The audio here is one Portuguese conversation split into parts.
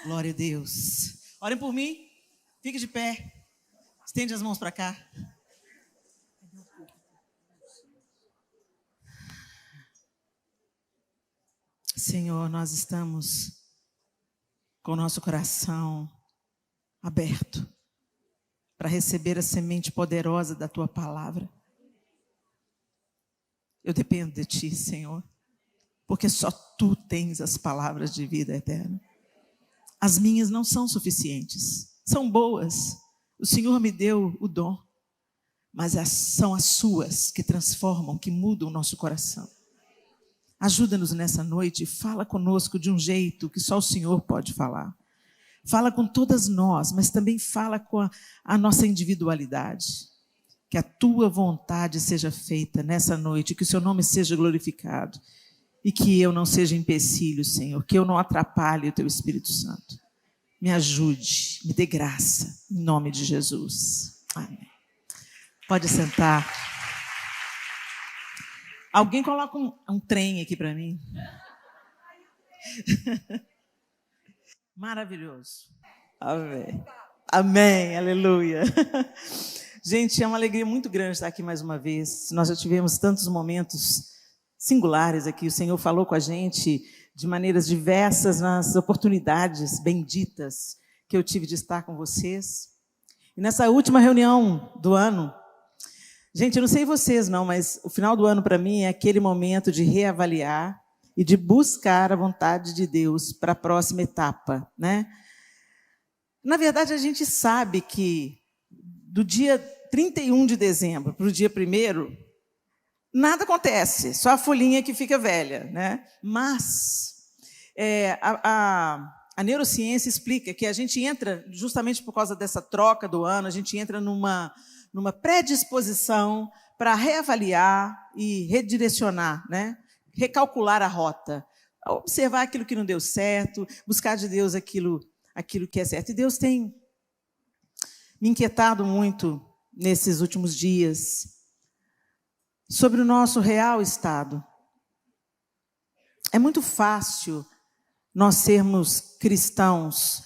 Glória a Deus. Orem por mim. Fique de pé. Estende as mãos para cá. Senhor, nós estamos com o nosso coração aberto para receber a semente poderosa da Tua palavra. Eu dependo de Ti, Senhor, porque só Tu tens as palavras de vida eterna. As minhas não são suficientes, são boas. O Senhor me deu o dom, mas são as Suas que transformam, que mudam o nosso coração. Ajuda-nos nessa noite, fala conosco de um jeito que só o Senhor pode falar. Fala com todas nós, mas também fala com a nossa individualidade. Que a Tua vontade seja feita nessa noite, que o Seu nome seja glorificado. E que eu não seja empecilho, Senhor, que eu não atrapalhe o Teu Espírito Santo. Me ajude, me dê graça, em nome de Jesus. Amém. Pode sentar. Alguém coloca um trem aqui para mim. Maravilhoso. Amém. Amém, aleluia. Gente, é uma alegria muito grande estar aqui mais uma vez. Nós já tivemos tantos momentos singulares aqui. O Senhor falou com a gente de maneiras diversas nas oportunidades benditas que eu tive de estar com vocês. E nessa última reunião do ano, gente, eu não sei vocês não, mas o final do ano para mim é aquele momento de reavaliar e de buscar a vontade de Deus para a próxima etapa, né? Na verdade, a gente sabe que do dia 31 de dezembro para o dia 1º, nada acontece, só a folhinha que fica velha, né? Mas a neurociência explica que a gente entra, justamente por causa dessa troca do ano, a gente entra numa predisposição para reavaliar e redirecionar, né? Recalcular a rota, observar aquilo que não deu certo, buscar de Deus aquilo que é certo. E Deus tem me inquietado muito nesses últimos dias sobre o nosso real estado. É muito fácil nós sermos cristãos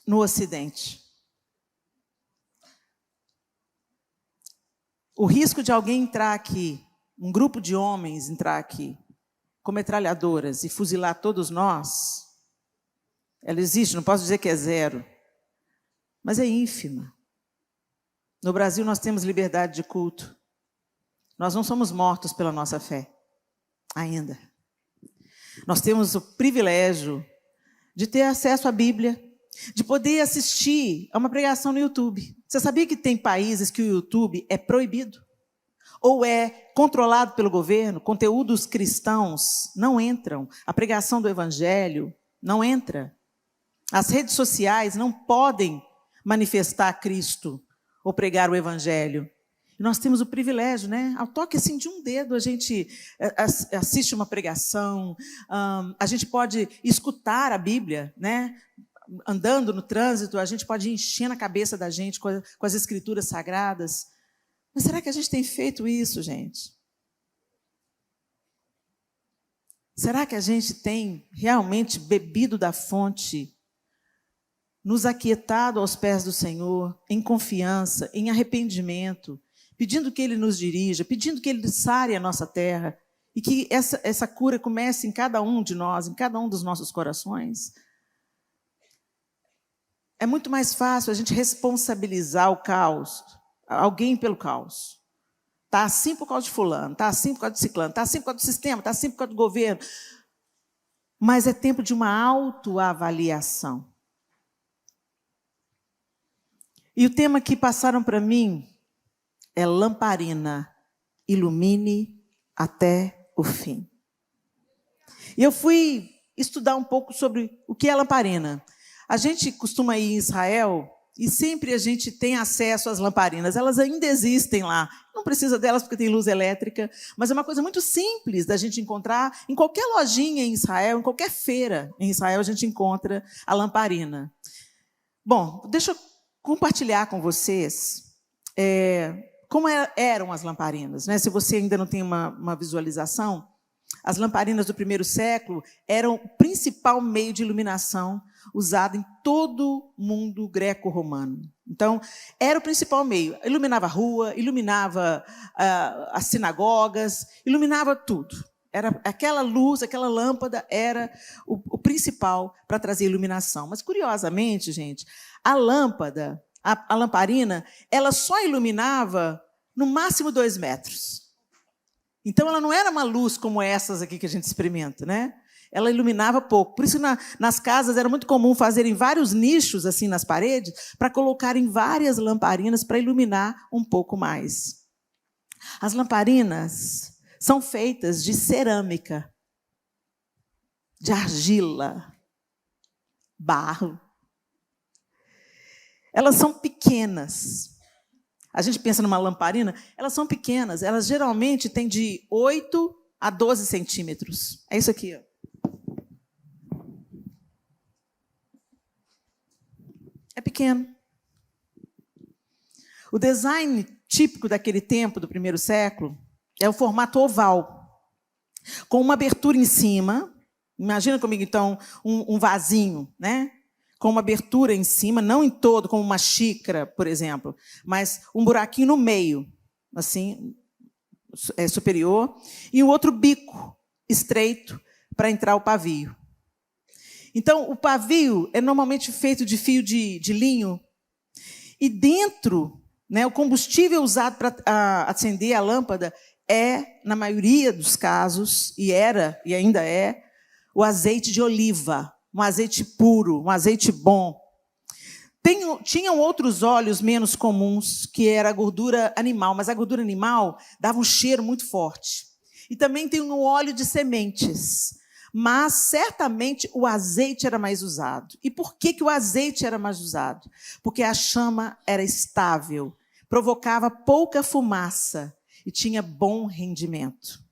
no Ocidente. O risco de alguém entrar aqui, um grupo de homens entrar aqui, com metralhadoras e fuzilar todos nós, ela existe, não posso dizer que é zero, mas é ínfima. No Brasil nós temos liberdade de culto. Nós não somos mortos pela nossa fé, ainda. Nós temos o privilégio de ter acesso à Bíblia, de poder assistir a uma pregação no YouTube. Você sabia que tem países que o YouTube é proibido? Ou é controlado pelo governo? Conteúdos cristãos não entram. A pregação do Evangelho não entra. As redes sociais não podem manifestar Cristo ou pregar o Evangelho. E nós temos o privilégio, né? Ao toque assim, de um dedo, a gente assiste uma pregação, a gente pode escutar a Bíblia, né? Andando no trânsito, a gente pode ir enchendo a cabeça da gente com as escrituras sagradas. Mas será que a gente tem feito isso, gente? Será que a gente tem realmente bebido da fonte, nos aquietado aos pés do Senhor, em confiança, em arrependimento, pedindo que Ele nos dirija, pedindo que Ele sare a nossa terra e que essa cura comece em cada um de nós, em cada um dos nossos corações? É muito mais fácil a gente responsabilizar o caos, alguém pelo caos. Está assim por causa de fulano, está assim por causa de ciclano, está assim por causa do sistema, está assim por causa do governo. Mas é tempo de uma autoavaliação. E o tema que passaram para mim é lamparina, ilumine até o fim. E eu fui estudar um pouco sobre o que é lamparina. A gente costuma ir em Israel e sempre a gente tem acesso às lamparinas. Elas ainda existem lá. Não precisa delas porque tem luz elétrica, mas é uma coisa muito simples da gente encontrar em qualquer lojinha em Israel, em qualquer feira em Israel, a gente encontra a lamparina. Bom, deixa eu compartilhar com vocês como eram as lamparinas, né? Se você ainda não tem uma visualização, as lamparinas do primeiro século eram o principal meio de iluminação usado em todo o mundo greco-romano. Então, era o principal meio. Iluminava a rua, iluminava as sinagogas, iluminava tudo. Era aquela luz, aquela lâmpada era o principal para trazer iluminação. Mas, curiosamente, gente, a lâmpada, a lamparina, ela só iluminava no máximo 2 metros. Então, ela não era uma luz como essas aqui que a gente experimenta, né? Ela iluminava pouco. Por isso, nas casas, era muito comum fazerem vários nichos assim nas paredes para colocarem várias lamparinas para iluminar um pouco mais. As lamparinas são feitas de cerâmica, de argila, barro. Elas são pequenas. A gente pensa numa lamparina, elas são pequenas. Elas geralmente têm de 8 a 12 centímetros. É isso aqui, ó. É pequeno. O design típico daquele tempo, do primeiro século, é o formato oval, com uma abertura em cima. Imagina comigo, então, um vasinho, né? Com uma abertura em cima, não em todo, como uma xícara, por exemplo, mas um buraquinho no meio, assim, superior, e um outro bico estreito para entrar o pavio. Então, o pavio é normalmente feito de fio de linho, e dentro, né, o combustível usado para acender a lâmpada é, na maioria dos casos, e ainda é, o azeite de oliva, um azeite puro, um azeite bom. Tinham outros óleos menos comuns, que era a gordura animal, mas a gordura animal dava um cheiro muito forte. E também tem um óleo de sementes, mas certamente o azeite era mais usado. E por que o azeite era mais usado? Porque a chama era estável, provocava pouca fumaça e tinha bom rendimento.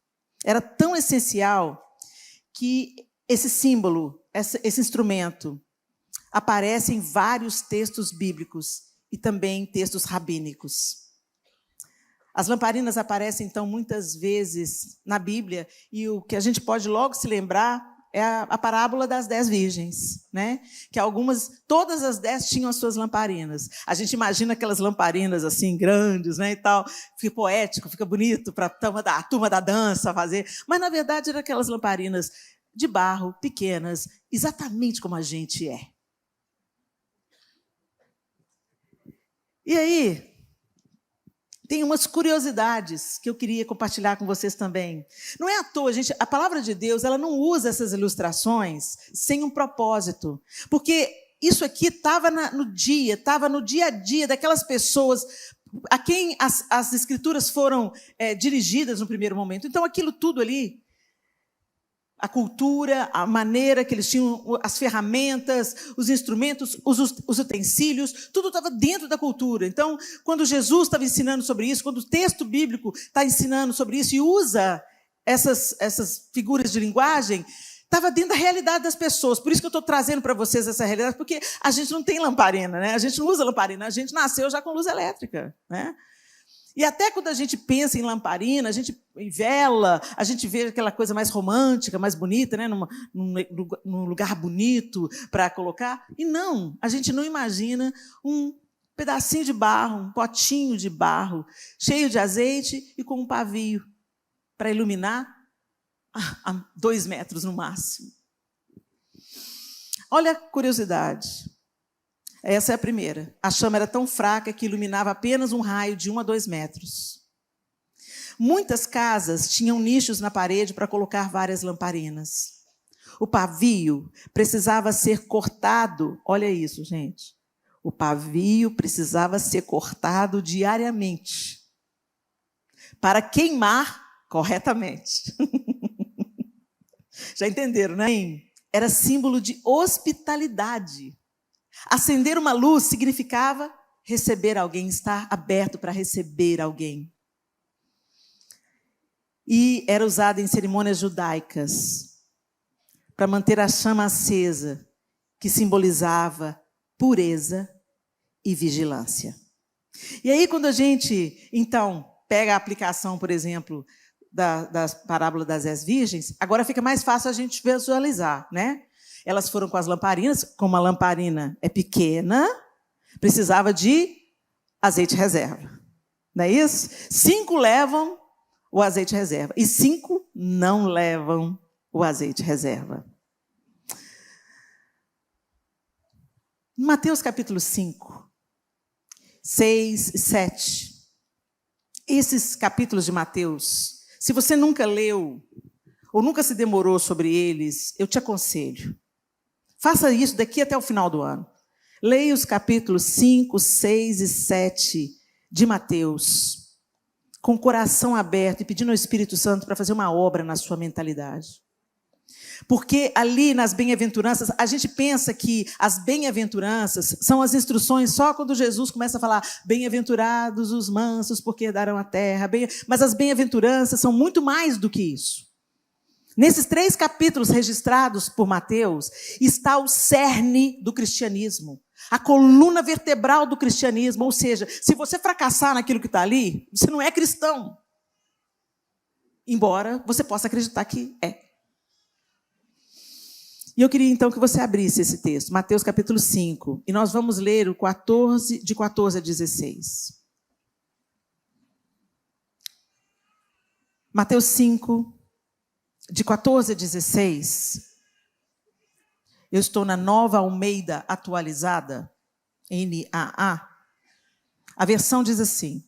Era tão essencial que esse símbolo, esse instrumento, aparece em vários textos bíblicos e também em textos rabínicos. As lamparinas aparecem, então, muitas vezes na Bíblia, e o que a gente pode logo se lembrar é a parábola das 10 virgens, né? Que todas as 10 tinham as suas lamparinas. A gente imagina aquelas lamparinas assim, grandes, né, e tal, fica poético, fica bonito para a turma da dança fazer, mas, na verdade, eram aquelas lamparinas de barro, pequenas, exatamente como a gente é. E aí, tem umas curiosidades que eu queria compartilhar com vocês também. Não é à toa, gente, a palavra de Deus, ela não usa essas ilustrações sem um propósito. Porque isso aqui estava no dia a dia daquelas pessoas a quem as escrituras foram dirigidas no primeiro momento. Então, aquilo tudo ali, a cultura, a maneira que eles tinham, as ferramentas, os instrumentos, os utensílios, tudo estava dentro da cultura. Então, quando Jesus estava ensinando sobre isso, quando o texto bíblico está ensinando sobre isso e usa essas figuras de linguagem, estava dentro da realidade das pessoas. Por isso que eu estou trazendo para vocês essa realidade, porque a gente não tem lamparina, né? A gente não usa lamparina, a gente nasceu já com luz elétrica, né? E até quando a gente pensa em lamparina, a gente em vela, a gente vê aquela coisa mais romântica, mais bonita, né? Num lugar bonito para colocar. E não, a gente não imagina um pedacinho de barro, um potinho de barro, cheio de azeite e com um pavio para iluminar a 2 metros no máximo. Olha a curiosidade. Essa é a primeira. A chama era tão fraca que iluminava apenas um raio de 1 a 2 metros. Muitas casas tinham nichos na parede para colocar várias lamparinas. O pavio precisava ser cortado. Olha isso, gente. O pavio precisava ser cortado diariamente para queimar corretamente. Já entenderam, né? Era símbolo de hospitalidade. Acender uma luz significava receber alguém, estar aberto para receber alguém. E era usada em cerimônias judaicas para manter a chama acesa, que simbolizava pureza e vigilância. E aí, quando a gente, então, pega a aplicação, por exemplo, da parábola das 10 virgens, agora fica mais fácil a gente visualizar, né? Elas foram com as lamparinas, como a lamparina é pequena, precisava de azeite reserva. Não é isso? 5 levam o azeite reserva e 5 não levam o azeite reserva. Mateus capítulo 5, 6 e 7. Esses capítulos de Mateus, se você nunca leu ou nunca se demorou sobre eles, eu te aconselho. Faça isso daqui até o final do ano. Leia os capítulos 5, 6 e 7 de Mateus, com o coração aberto e pedindo ao Espírito Santo para fazer uma obra na sua mentalidade. Porque ali nas bem-aventuranças, a gente pensa que as bem-aventuranças são as instruções só quando Jesus começa a falar bem-aventurados os mansos, porque herdarão a terra. Mas as bem-aventuranças são muito mais do que isso. Nesses 3 capítulos registrados por Mateus, está o cerne do cristianismo, a coluna vertebral do cristianismo. Ou seja, se você fracassar naquilo que está ali, você não é cristão. Embora você possa acreditar que é. E eu queria, então, que você abrisse esse texto, Mateus capítulo 5, e nós vamos ler o 14, de 14 a 16. Mateus 5, de 14 a 16. Eu estou na Nova Almeida Atualizada, NAA. A versão diz assim,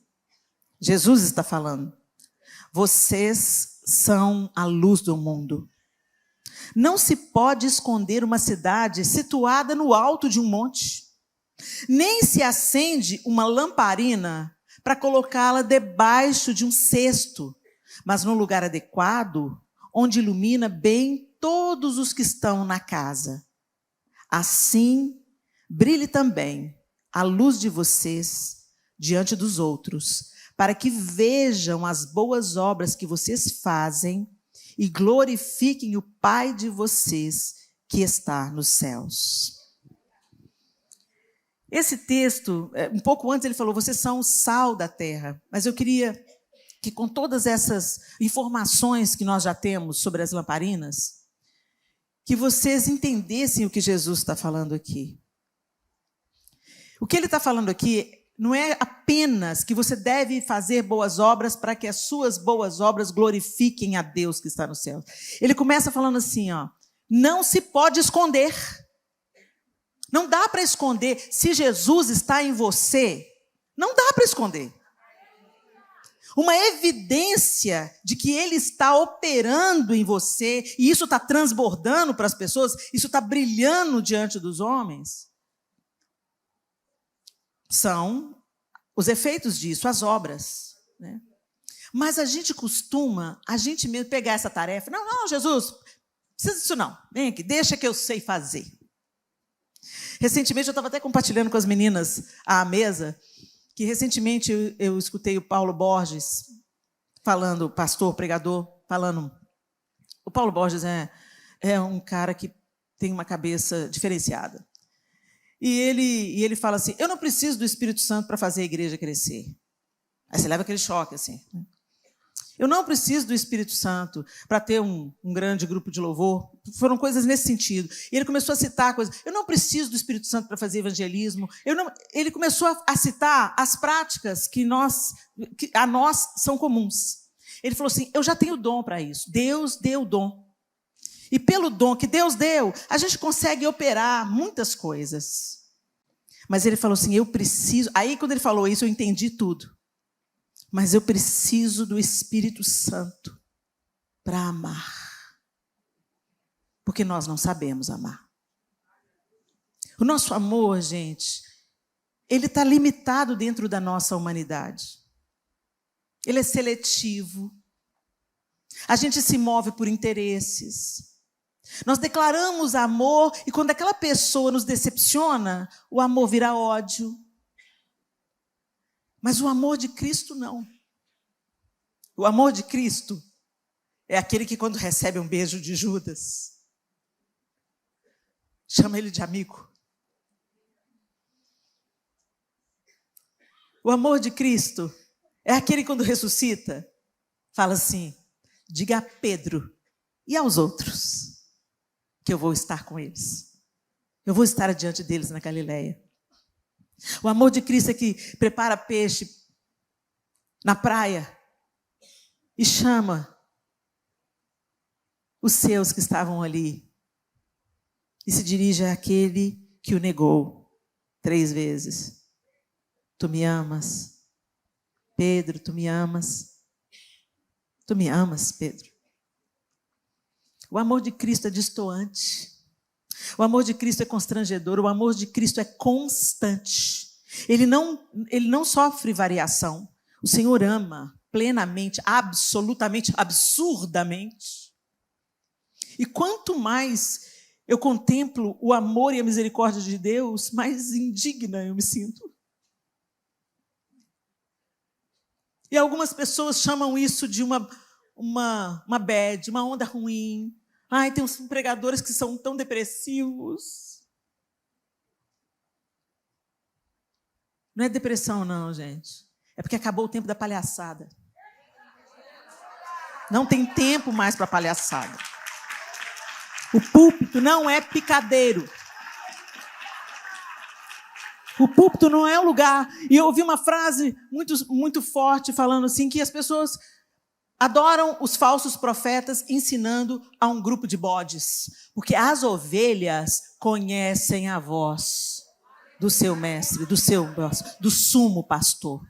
Jesus está falando, vocês são a luz do mundo. Não se pode esconder uma cidade situada no alto de um monte. Nem se acende uma lamparina para colocá-la debaixo de um cesto, mas no lugar adequado, onde ilumina bem todos os que estão na casa. Assim, brilhe também a luz de vocês diante dos outros, para que vejam as boas obras que vocês fazem e glorifiquem o Pai de vocês que está nos céus. Esse texto, um pouco antes ele falou, vocês são o sal da terra. Mas eu queria que com todas essas informações que nós já temos sobre as lamparinas, que vocês entendessem o que Jesus está falando aqui. O que ele está falando aqui não é apenas que você deve fazer boas obras para que as suas boas obras glorifiquem a Deus que está no céu. Ele começa falando assim, ó, não se pode esconder. Não dá para esconder. Se Jesus está em você, não dá para esconder. Uma evidência de que Ele está operando em você, e isso está transbordando para as pessoas, isso está brilhando diante dos homens, são os efeitos disso, as obras, né? Mas a gente mesmo pegar essa tarefa, não, Jesus, não precisa disso não, vem aqui, deixa que eu sei fazer. Recentemente eu estava até compartilhando com as meninas à mesa, que recentemente eu escutei o Paulo Borges falando, pastor, pregador, falando, o Paulo Borges é um cara que tem uma cabeça diferenciada. E ele fala assim, eu não preciso do Espírito Santo para fazer a igreja crescer. Aí você leva aquele choque assim. Eu não preciso do Espírito Santo para ter um grande grupo de louvor. Foram coisas nesse sentido. E ele começou a citar coisas. Eu não preciso do Espírito Santo para fazer evangelismo. Ele começou a citar as práticas que a nós são comuns. Ele falou assim, eu já tenho dom para isso. Deus deu o dom. E pelo dom que Deus deu, a gente consegue operar muitas coisas. Mas ele falou assim, eu preciso... Aí, quando ele falou isso, eu entendi tudo. Mas eu preciso do Espírito Santo para amar. Porque nós não sabemos amar. O nosso amor, gente, ele está limitado dentro da nossa humanidade. Ele é seletivo. A gente se move por interesses. Nós declaramos amor e quando aquela pessoa nos decepciona, o amor vira ódio. Mas o amor de Cristo não. O amor de Cristo é aquele que quando recebe um beijo de Judas, chama ele de amigo. O amor de Cristo é aquele que quando ressuscita, fala assim, diga a Pedro e aos outros que eu vou estar com eles. Eu vou estar diante deles na Galileia. O amor de Cristo é que prepara peixe na praia e chama os seus que estavam ali e se dirige àquele que o negou 3 vezes. Tu me amas, Pedro, tu me amas. Tu me amas, Pedro. O amor de Cristo é destoante. O amor de Cristo é constrangedor. O amor de Cristo é constante. Ele não sofre variação. O Senhor ama plenamente, absolutamente, absurdamente. E quanto mais eu contemplo o amor e a misericórdia de Deus, mais indigna eu me sinto. E algumas pessoas chamam isso de uma bad, uma onda ruim. Ai, tem uns pregadores que são tão depressivos. Não é depressão, não, gente. É porque acabou o tempo da palhaçada. Não tem tempo mais para palhaçada. O púlpito não é picadeiro. O púlpito não é o lugar. E eu ouvi uma frase muito, muito forte falando assim, que as pessoas adoram os falsos profetas ensinando a um grupo de bodes. Porque as ovelhas conhecem a voz do seu mestre, do sumo pastor.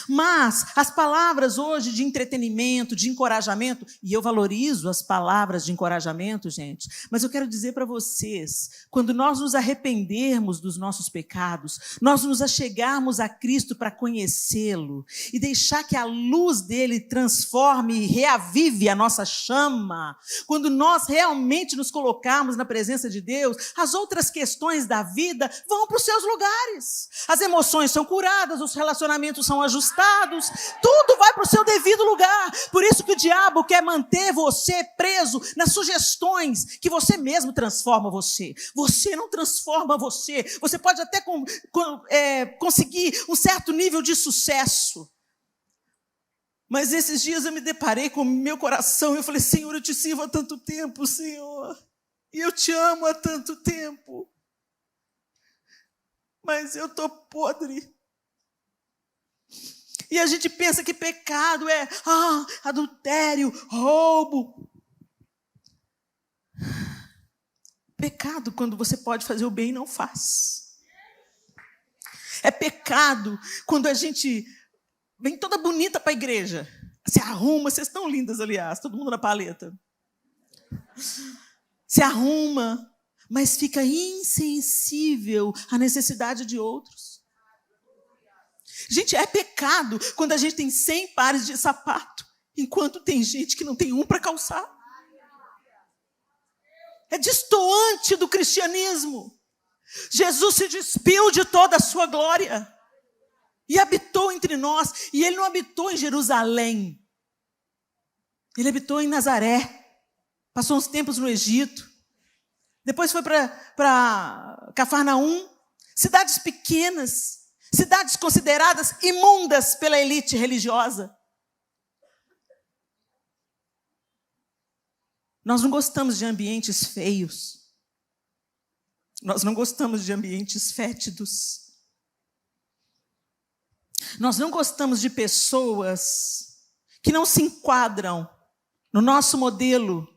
Mas as palavras hoje de entretenimento, de encorajamento, e eu valorizo as palavras de encorajamento, gente, mas eu quero dizer para vocês, quando nós nos arrependermos dos nossos pecados, nós nos achegarmos a Cristo para conhecê-lo e deixar que a luz dele transforme e reavive a nossa chama, quando nós realmente nos colocarmos na presença de Deus, as outras questões da vida vão para os seus lugares. As emoções são curadas, os relacionamentos são ajustados, tudo vai para o seu devido lugar. Por isso que o diabo quer manter você preso nas sugestões que você mesmo transforma você. Você não transforma você. Você pode até conseguir um certo nível de sucesso. Mas esses dias eu me deparei com o meu coração e eu falei, Senhor, eu te sirvo há tanto tempo, Senhor. E eu te amo há tanto tempo. Mas eu estou podre. E a gente pensa que pecado é adultério, roubo. Pecado quando você pode fazer o bem e não faz. É pecado quando a gente vem toda bonita para a igreja. Se arruma, vocês estão lindas, aliás, todo mundo na paleta. Se arruma, mas fica insensível à necessidade de outros. Gente, é pecado quando a gente tem 100 pares de sapato, enquanto tem gente que não tem um para calçar. É destoante do cristianismo. Jesus se despiu de toda a sua glória e habitou entre nós. E ele não habitou em Jerusalém. Ele habitou em Nazaré. Passou uns tempos no Egito. Depois foi para Cafarnaum. Cidades pequenas. Cidades consideradas imundas pela elite religiosa. Nós não gostamos de ambientes feios. Nós não gostamos de ambientes fétidos. Nós não gostamos de pessoas que não se enquadram no nosso modelo.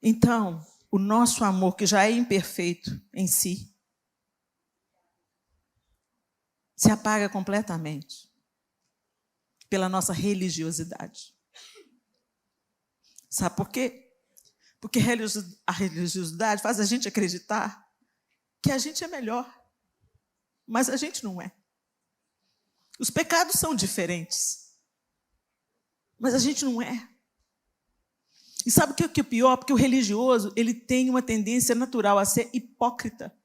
Então, o nosso amor, que já é imperfeito em si, se apaga completamente pela nossa religiosidade. Sabe por quê? Porque a religiosidade faz a gente acreditar que a gente é melhor, mas a gente não é. Os pecados são diferentes, mas a gente não é. E sabe o que é pior? Porque o religioso, ele tem uma tendência natural a ser hipócrita.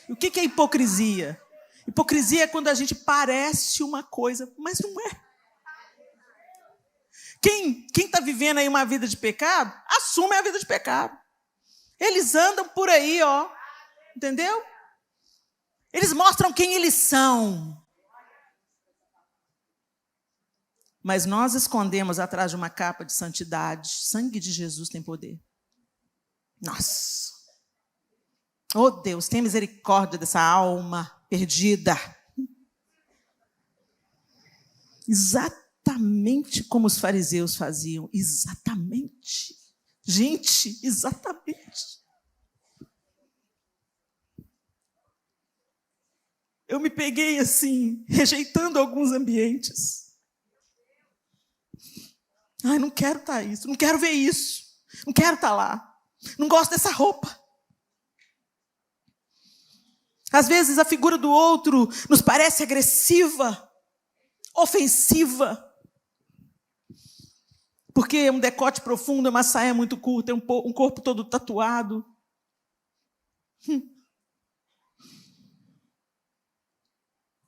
E o que é hipocrisia? Hipocrisia é quando a gente parece uma coisa, mas não é. Quem está vivendo aí uma vida de pecado, assume a vida de pecado. Eles andam por aí, entendeu? Eles mostram quem eles são. Mas nós escondemos atrás de uma capa de santidade. Sangue de Jesus tem poder. Nossa! Oh Deus, tem misericórdia dessa alma perdida. Exatamente como os fariseus faziam. Exatamente. Gente, exatamente. Eu me peguei assim, rejeitando alguns ambientes. Ai, não quero estar isso, não quero ver isso, não quero estar lá, não gosto dessa roupa. Às vezes a figura do outro nos parece agressiva, ofensiva, porque é um decote profundo, é uma saia muito curta, é um corpo todo tatuado.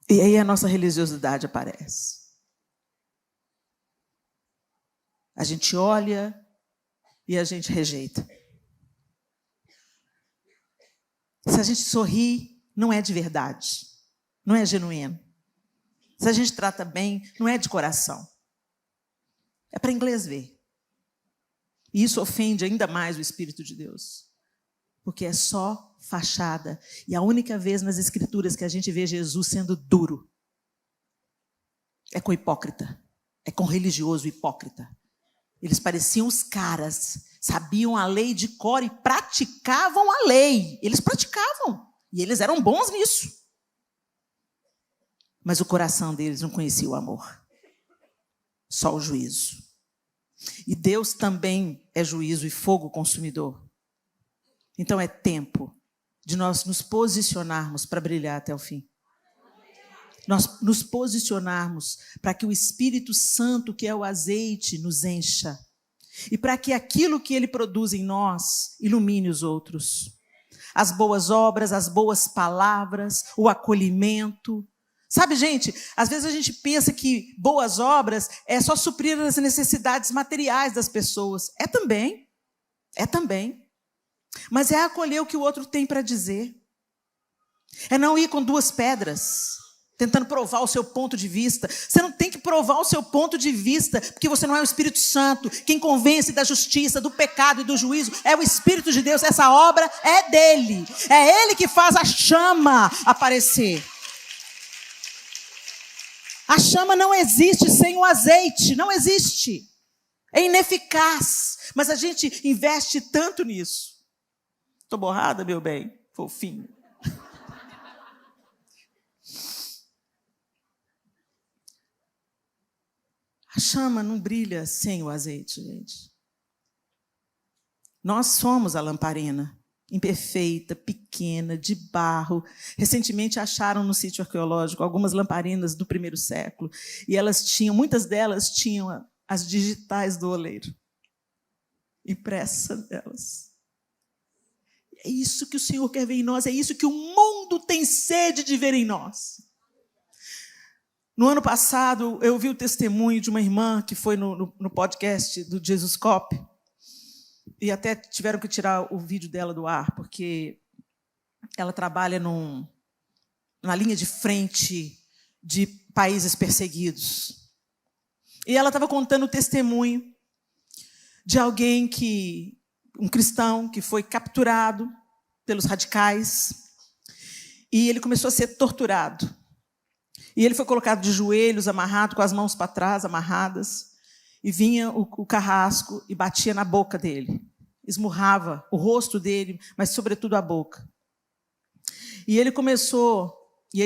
E aí a nossa religiosidade aparece. A gente olha e a gente rejeita. Se a gente sorri, não é de verdade, não é genuíno. Se a gente trata bem, não é de coração. É para inglês ver. E isso ofende ainda mais o Espírito de Deus. Porque é só fachada. E a única vez nas Escrituras que a gente vê Jesus sendo duro é com hipócrita. É com religioso hipócrita. Eles pareciam os caras, sabiam a lei de cor e praticavam a lei. Eles praticavam. E eles eram bons nisso. Mas o coração deles não conhecia o amor. Só o juízo. E Deus também é juízo e fogo consumidor. Então é tempo de nós nos posicionarmos para brilhar até o fim. Nós nos posicionarmos para que o Espírito Santo, que é o azeite, nos encha. E para que aquilo que Ele produz em nós ilumine os outros. As boas obras, as boas palavras, o acolhimento. Sabe, gente, às vezes a gente pensa que boas obras é só suprir as necessidades materiais das pessoas. É também. Mas é acolher o que o outro tem para dizer. É não ir com duas pedras, tentando provar o seu ponto de vista. Você não tem que provar o seu ponto de vista, porque você não é o Espírito Santo. Quem convence da justiça, do pecado e do juízo é o Espírito de Deus. Essa obra é dele. É ele que faz a chama aparecer. A chama não existe sem o azeite, não existe. É ineficaz, mas a gente investe tanto nisso. Estou borrada, meu bem? Fofinho. A chama não brilha sem o azeite, gente. Nós somos a lamparina, imperfeita, pequena, de barro. Recentemente acharam no sítio arqueológico algumas lamparinas do 1º século. E muitas delas tinham as digitais do oleiro. Impressa delas. É isso que o Senhor quer ver em nós, é isso que o mundo tem sede de ver em nós. No ano passado, eu vi o testemunho de uma irmã que foi no podcast do Jesus Cop, e até tiveram que tirar o vídeo dela do ar, porque ela trabalha na linha de frente de países perseguidos. E ela estava contando o testemunho de alguém um cristão que foi capturado pelos radicais e ele começou a ser torturado. E ele foi colocado de joelhos, amarrado, com as mãos para trás, amarradas, e vinha o carrasco e batia na boca dele. Esmurrava o rosto dele, mas sobretudo a boca. E ele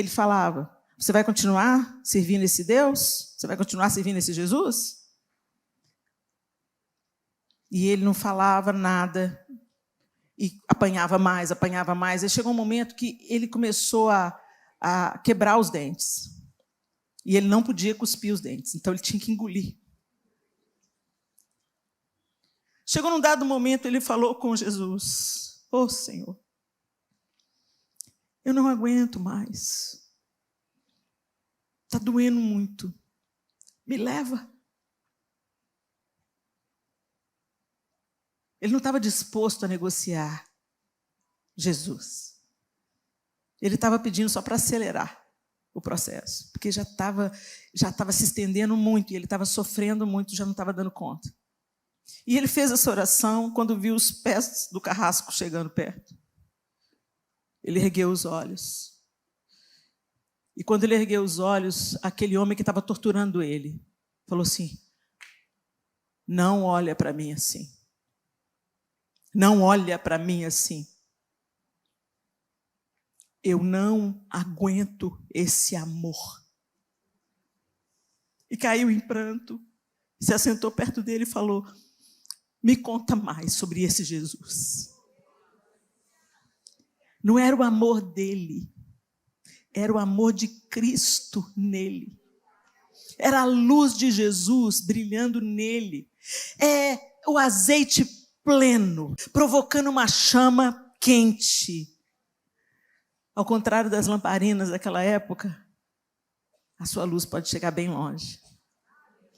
falava: você vai continuar servindo esse Deus? Você vai continuar servindo esse Jesus? E ele não falava nada, e apanhava mais. Aí chegou um momento que ele começou a quebrar os dentes. E ele não podia cuspir os dentes, então ele tinha que engolir. Chegou num dado momento, ele falou com Jesus: ô Senhor, eu não aguento mais. Está doendo muito. Me leva. Ele não estava disposto a negociar Jesus. Ele estava pedindo só para acelerar. o processo, porque já estava se estendendo muito, e ele estava sofrendo muito, já não estava dando conta. E ele fez essa oração quando viu os pés do carrasco chegando perto. Ele ergueu os olhos. E quando ele ergueu os olhos, aquele homem que estava torturando ele falou assim: não olha para mim assim. Não olha para mim assim. Eu não aguento esse amor. E caiu em pranto, se assentou perto dele e falou: me conta mais sobre esse Jesus. Não era o amor dele, era o amor de Cristo nele. Era a luz de Jesus brilhando nele. É o azeite pleno, provocando uma chama quente. Ao contrário das lamparinas daquela época, a sua luz pode chegar bem longe.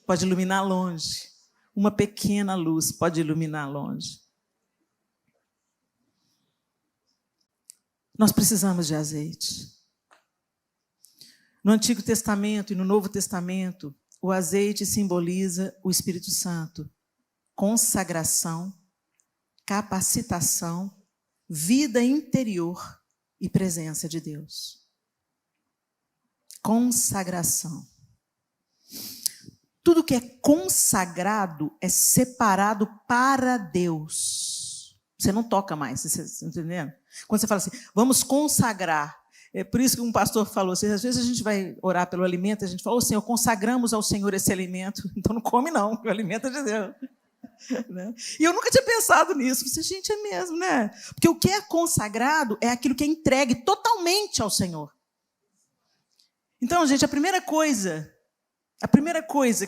Pode iluminar longe. Uma pequena luz pode iluminar longe. Nós precisamos de azeite. No Antigo Testamento e no Novo Testamento, o azeite simboliza o Espírito Santo. Consagração, capacitação, vida interior e presença de Deus. Consagração. Tudo que é consagrado é separado para Deus. Você não toca mais, você está entendendo? Quando você fala assim, vamos consagrar. É por isso que um pastor falou assim, às vezes a gente vai orar pelo alimento, a gente fala, Senhor, consagramos ao Senhor esse alimento. Então não come não, porque o alimento é de Deus. Né? E eu nunca tinha pensado nisso. Você, gente, é mesmo, né? Porque o que é consagrado é aquilo que é entregue totalmente ao Senhor. Então, gente, a primeira coisa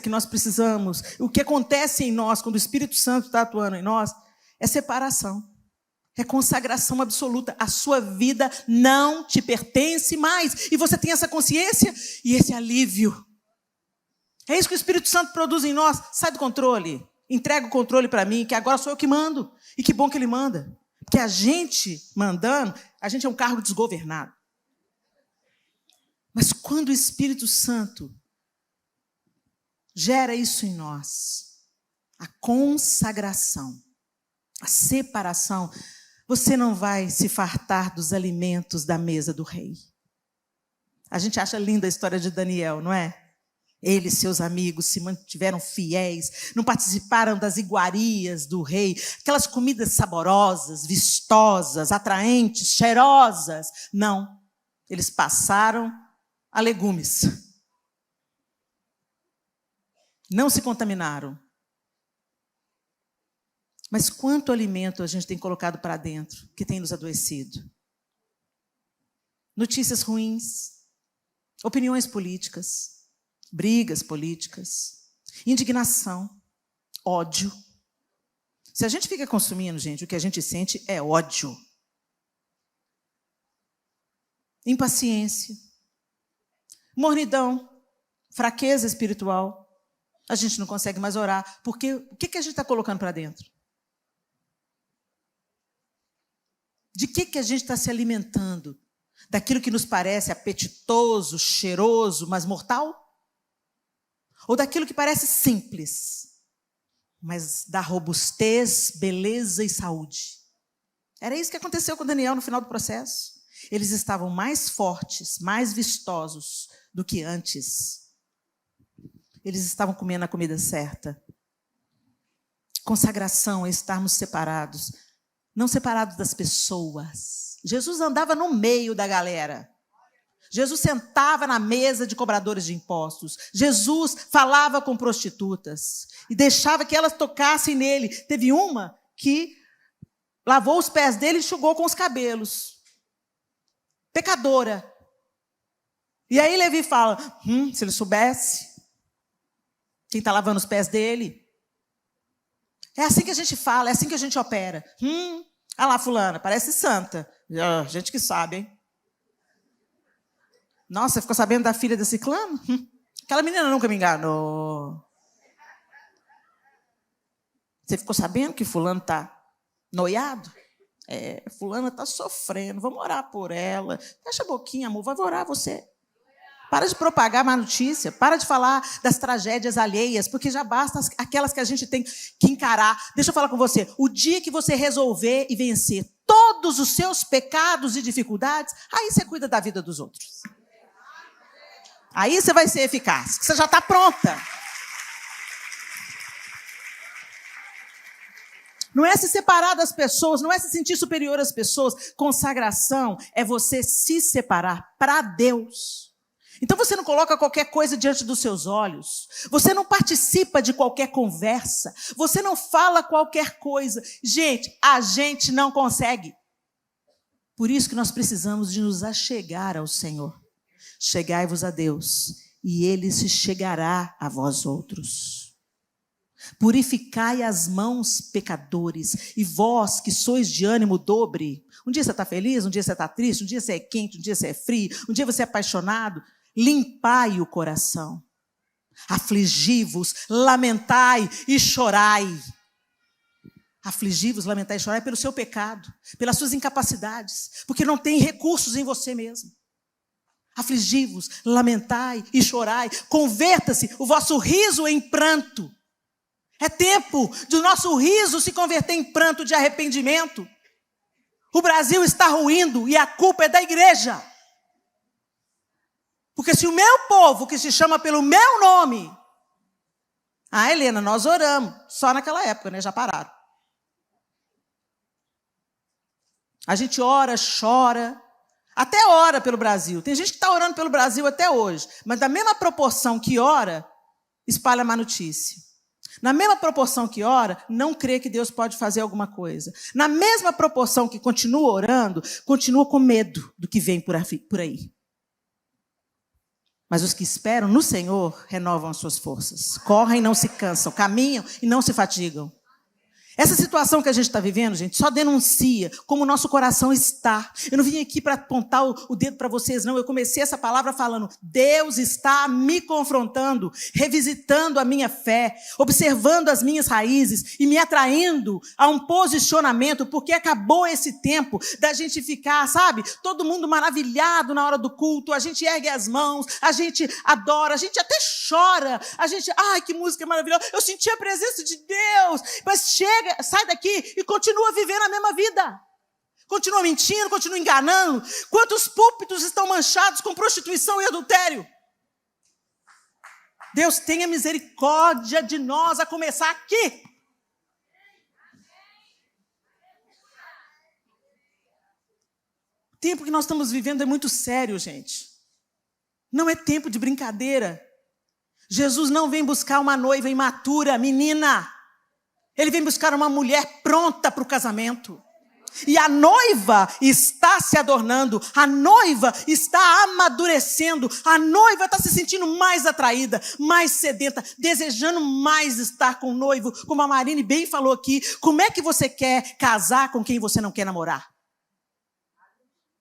que nós precisamos, o que acontece em nós, quando o Espírito Santo está atuando em nós, é separação. É consagração absoluta. A sua vida não te pertence mais. E você tem essa consciência e esse alívio. É isso que o Espírito Santo produz em nós. Sai do controle. Entrega o controle para mim, que agora sou eu que mando. E que bom que ele manda. Porque a gente mandando, a gente é um cargo desgovernado. Mas quando o Espírito Santo gera isso em nós, a consagração, a separação, você não vai se fartar dos alimentos da mesa do rei. A gente acha linda a história de Daniel, não é? Ele e seus amigos se mantiveram fiéis, não participaram das iguarias do rei, aquelas comidas saborosas, vistosas, atraentes, cheirosas. Não, eles passaram a legumes. Não se contaminaram. Mas quanto alimento a gente tem colocado para dentro que tem nos adoecido? Notícias ruins, opiniões políticas, brigas políticas, indignação, ódio. Se a gente fica consumindo, gente, o que a gente sente é ódio. Impaciência, mornidão, fraqueza espiritual. A gente não consegue mais orar, porque o que a gente está colocando para dentro? De que a gente está se alimentando? Daquilo que nos parece apetitoso, cheiroso, mas mortal? Ou daquilo que parece simples, mas dá robustez, beleza e saúde? Era isso que aconteceu com Daniel no final do processo. Eles estavam mais fortes, mais vistosos do que antes. Eles estavam comendo a comida certa. Consagração é estarmos separados. Não separados das pessoas. Jesus andava no meio da galera. Jesus sentava na mesa de cobradores de impostos. Jesus falava com prostitutas e deixava que elas tocassem nele. Teve uma que lavou os pés dele e enxugou com os cabelos. Pecadora. E aí Levi fala, se ele soubesse quem está lavando os pés dele. É assim que a gente fala, é assim que a gente opera. Ah lá, fulana, parece santa. Gente que sabe, hein? Nossa, você ficou sabendo da filha desse clã? Aquela menina nunca me enganou. Você ficou sabendo que fulano está noiado? Fulana está sofrendo, vamos orar por ela. Fecha a boquinha, amor, vai orar você. Para de propagar má notícia. Para de falar das tragédias alheias, porque já basta aquelas que a gente tem que encarar. Deixa eu falar com você. O dia que você resolver e vencer todos os seus pecados e dificuldades, aí você cuida da vida dos outros. Aí você vai ser eficaz. Você já está pronta. Não é se separar das pessoas, não é se sentir superior às pessoas. Consagração é você se separar para Deus. Então você não coloca qualquer coisa diante dos seus olhos. Você não participa de qualquer conversa. Você não fala qualquer coisa. Gente, a gente não consegue. Por isso que nós precisamos de nos achegar ao Senhor. Chegai-vos a Deus, e Ele se chegará a vós outros. Purificai as mãos, pecadores, e vós que sois de ânimo dobre. Um dia você está feliz, um dia você está triste, um dia você é quente, um dia você é frio, um dia você é apaixonado. Limpai o coração. Afligi-vos, lamentai e chorai. Afligi-vos, lamentai e chorai pelo seu pecado, pelas suas incapacidades, porque não tem recursos em você mesmo. Afligi-vos, lamentai e chorai. Converta-se o vosso riso em pranto. É tempo do nosso riso se converter em pranto de arrependimento. O Brasil está ruindo e a culpa é da igreja. Porque se o meu povo, que se chama pelo meu nome... Ah, Helena, nós oramos. Só naquela época, né? Já pararam. A gente ora, chora. Até ora pelo Brasil. Tem gente que está orando pelo Brasil até hoje. Mas da mesma proporção que ora, espalha má notícia. Na mesma proporção que ora, não crê que Deus pode fazer alguma coisa. Na mesma proporção que continua orando, continua com medo do que vem por aí. Mas os que esperam no Senhor renovam as suas forças. Correm e não se cansam, caminham e não se fatigam. Essa situação que a gente está vivendo, gente, só denuncia como o nosso coração está. Eu não vim aqui para apontar o dedo para vocês, não. Eu comecei essa palavra falando, Deus está me confrontando, revisitando a minha fé, observando as minhas raízes e me atraindo a um posicionamento, porque acabou esse tempo da gente ficar, sabe, todo mundo maravilhado na hora do culto, a gente ergue as mãos, a gente adora, a gente até chora, a gente, ai, que música maravilhosa, eu senti a presença de Deus, mas chega, sai daqui e continua vivendo a mesma vida. Continua mentindo, continua enganando. Quantos púlpitos estão manchados com prostituição e adultério? Deus tenha misericórdia de nós, a começar aqui. O tempo que nós estamos vivendo é muito sério, gente. Não é tempo de brincadeira. Jesus não vem buscar uma noiva imatura, menina. Ele vem buscar uma mulher pronta para o casamento. E a noiva está se adornando, a noiva está amadurecendo, a noiva está se sentindo mais atraída, mais sedenta, desejando mais estar com o noivo. Como a Marine bem falou aqui, como é que você quer casar com quem você não quer namorar?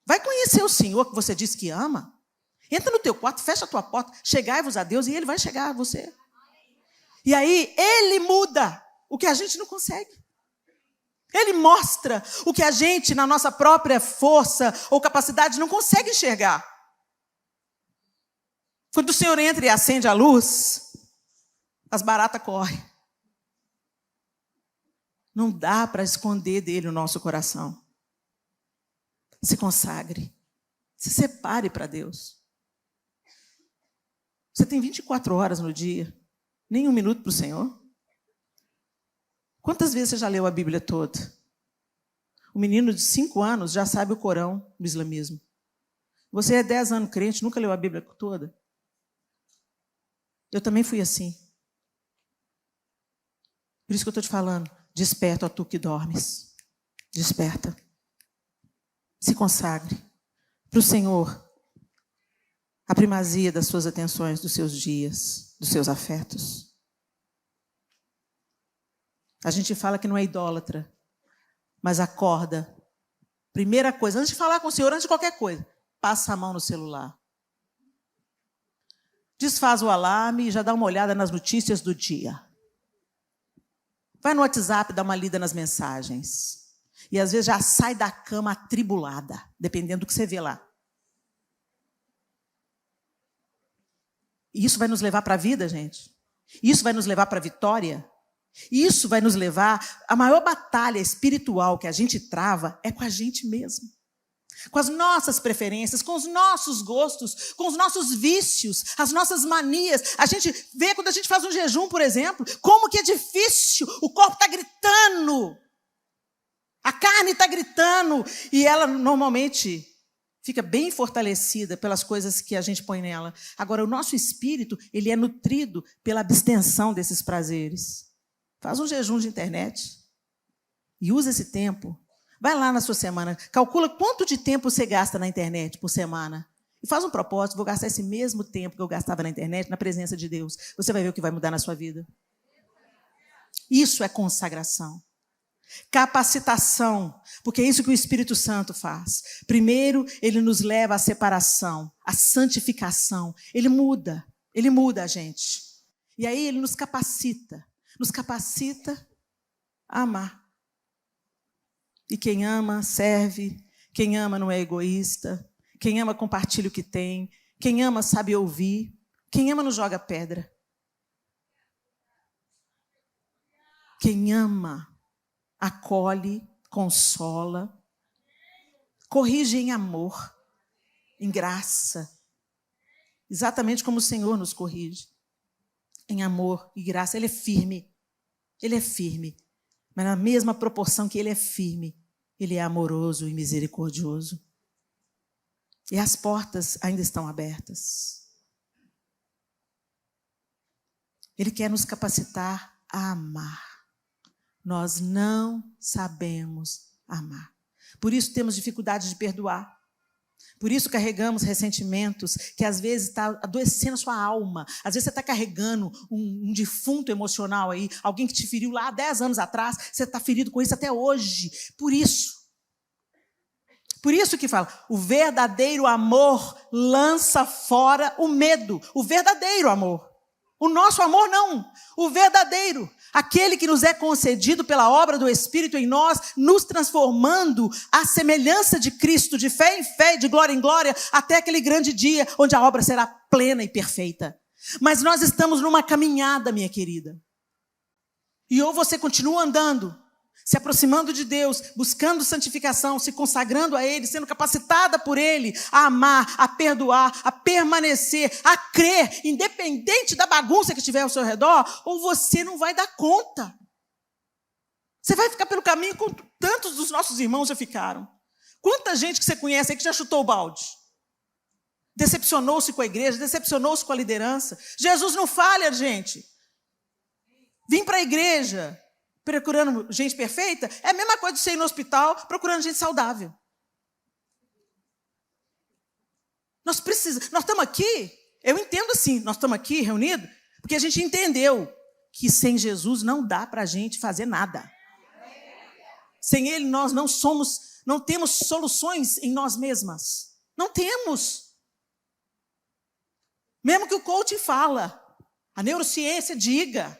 Vai conhecer o Senhor que você diz que ama. Entra no teu quarto, fecha a tua porta, chegai-vos a Deus e Ele vai chegar a você. E aí Ele muda o que a gente não consegue. Ele mostra o que a gente, na nossa própria força ou capacidade, não consegue enxergar. Quando o Senhor entra e acende a luz, as baratas correm. Não dá para esconder dele o nosso coração. Se consagre. Se separe para Deus. Você tem 24 horas no dia, nem um minuto para o Senhor? Quantas vezes você já leu a Bíblia toda? O menino de 5 anos já sabe o Corão do islamismo. Você é 10 anos crente, nunca leu a Bíblia toda? Eu também fui assim. Por isso que eu estou te falando, desperta, ó tu que dormes. Desperta. Se consagre para o Senhor. A primazia das suas atenções, dos seus dias, dos seus afetos. A gente fala que não é idólatra, mas acorda. Primeira coisa, antes de falar com o Senhor, antes de qualquer coisa, passa a mão no celular. Desfaz o alarme e já dá uma olhada nas notícias do dia. Vai no WhatsApp, dá uma lida nas mensagens. E às vezes já sai da cama atribulada, dependendo do que você vê lá. E isso vai nos levar para a vida, gente. Isso vai nos levar para a vitória. Isso vai nos levar... A maior batalha espiritual que a gente trava é com a gente mesmo. Com as nossas preferências, com os nossos gostos, com os nossos vícios, as nossas manias. A gente vê quando a gente faz um jejum, por exemplo, como que é difícil. O corpo está gritando. A carne está gritando. E ela normalmente fica bem fortalecida pelas coisas que a gente põe nela. Agora, o nosso espírito, ele é nutrido pela abstenção desses prazeres. Faz um jejum de internet e usa esse tempo. Vai lá na sua semana, calcula quanto de tempo você gasta na internet por semana. E faz um propósito, vou gastar esse mesmo tempo que eu gastava na internet, na presença de Deus. Você vai ver o que vai mudar na sua vida. Isso é consagração. Capacitação, porque é isso que o Espírito Santo faz. Primeiro, ele nos leva à separação, à santificação. Ele muda a gente. E aí ele nos capacita a amar. E quem ama, serve. Quem ama não é egoísta. Quem ama, compartilha o que tem. Quem ama, sabe ouvir. Quem ama, não joga pedra. Quem ama, acolhe, consola. Corrige em amor, em graça. Exatamente como o Senhor nos corrige. Em amor e graça. Ele é firme. Ele é firme. Mas na mesma proporção que ele é firme, ele é amoroso e misericordioso. E as portas ainda estão abertas. Ele quer nos capacitar a amar. Nós não sabemos amar. Por isso temos dificuldade de perdoar. Por isso carregamos ressentimentos que às vezes está adoecendo a sua alma. Às vezes você está carregando um defunto emocional aí, alguém que te feriu lá há 10 anos atrás, você está ferido com isso até hoje. Por isso que fala, o verdadeiro amor lança fora o medo. O verdadeiro amor. O nosso amor não, o verdadeiro. Aquele que nos é concedido pela obra do Espírito em nós, nos transformando à semelhança de Cristo, de fé em fé, de glória em glória, até aquele grande dia onde a obra será plena e perfeita. Mas nós estamos numa caminhada, minha querida. E ou você continua andando, se aproximando de Deus, buscando santificação, se consagrando a Ele, sendo capacitada por Ele a amar, a perdoar, a permanecer, a crer, independente da bagunça que estiver ao seu redor, ou você não vai dar conta. Você vai ficar pelo caminho como tantos dos nossos irmãos já ficaram. Quanta gente que você conhece aí que já chutou o balde? Decepcionou-se com a igreja, decepcionou-se com a liderança. Jesus não falha, gente. Vim para a igreja procurando gente perfeita, é a mesma coisa de você ir no hospital procurando gente saudável. Nós estamos aqui, eu entendo assim, nós estamos aqui reunidos, porque a gente entendeu que sem Jesus não dá para a gente fazer nada. Sem Ele nós não temos soluções em nós mesmas. Não temos. Mesmo que o coaching fala, a neurociência diga,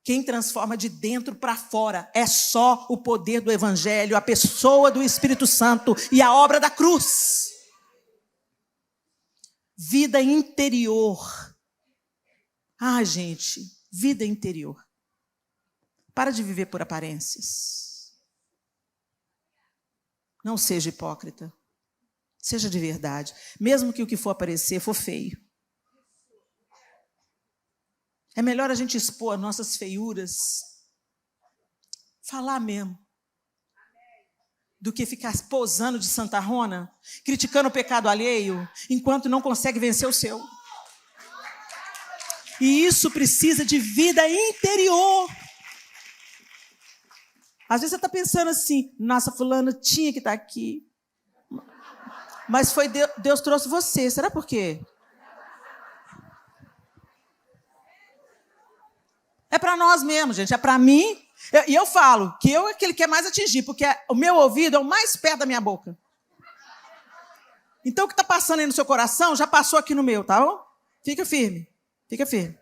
quem transforma de dentro para fora é só o poder do Evangelho, a pessoa do Espírito Santo e a obra da cruz. Vida interior. Ah, gente, vida interior. Para de viver por aparências. Não seja hipócrita. Seja de verdade. Mesmo que o que for aparecer for feio. É melhor a gente expor nossas feiuras, falar mesmo, do que ficar posando de santarrona, criticando o pecado alheio, enquanto não consegue vencer o seu. E isso precisa de vida interior. Às vezes você está pensando assim, nossa, fulano tinha que estar aqui, mas foi Deus trouxe você, será por quê? É para nós mesmos, gente, é para mim. E eu falo que eu é aquele que quer mais atingir, porque o meu ouvido é o mais perto da minha boca. Então o que está passando aí no seu coração já passou aqui no meu, tá bom? Fica firme, fica firme.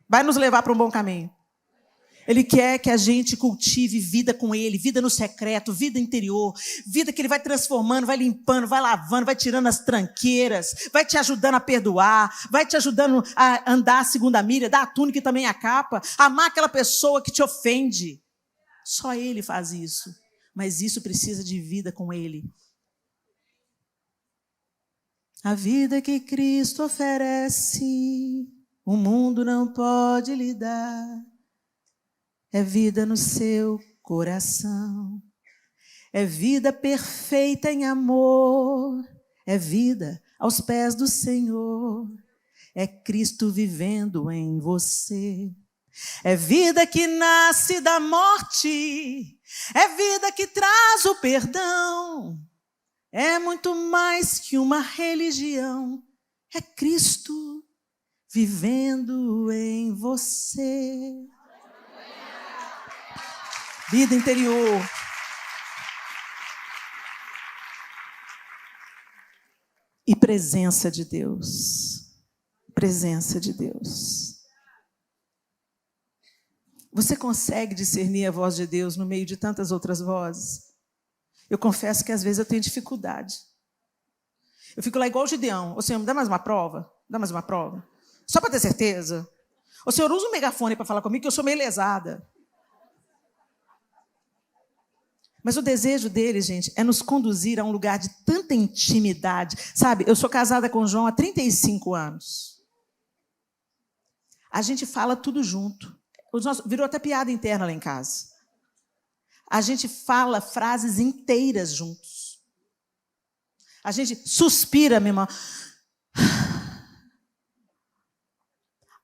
Vai nos levar para um bom caminho. Ele quer que a gente cultive vida com Ele, vida no secreto, vida interior, vida que Ele vai transformando, vai limpando, vai lavando, vai tirando as tranqueiras, vai te ajudando a perdoar, vai te ajudando a andar a segunda milha, dar a túnica e também a capa, amar aquela pessoa que te ofende. Só Ele faz isso, mas isso precisa de vida com Ele. A vida que Cristo oferece, o mundo não pode lhe dar. É vida no seu coração, é vida perfeita em amor, é vida aos pés do Senhor, é Cristo vivendo em você. É vida que nasce da morte, é vida que traz o perdão, é muito mais que uma religião, é Cristo vivendo em você. Vida interior. E presença de Deus. Presença de Deus. Você consegue discernir a voz de Deus no meio de tantas outras vozes? Eu confesso que às vezes eu tenho dificuldade. Eu fico lá igual o Gideão. Ô Senhor, me dá mais uma prova? Dá mais uma prova? Só para ter certeza. Ô Senhor, usa um megafone para falar comigo que eu sou meio lesada. Mas o desejo dele, gente, é nos conduzir a um lugar de tanta intimidade. Sabe, eu sou casada com o João há 35 anos. A gente fala tudo junto. Virou até piada interna lá em casa. A gente fala frases inteiras juntos. A gente suspira, minha irmã.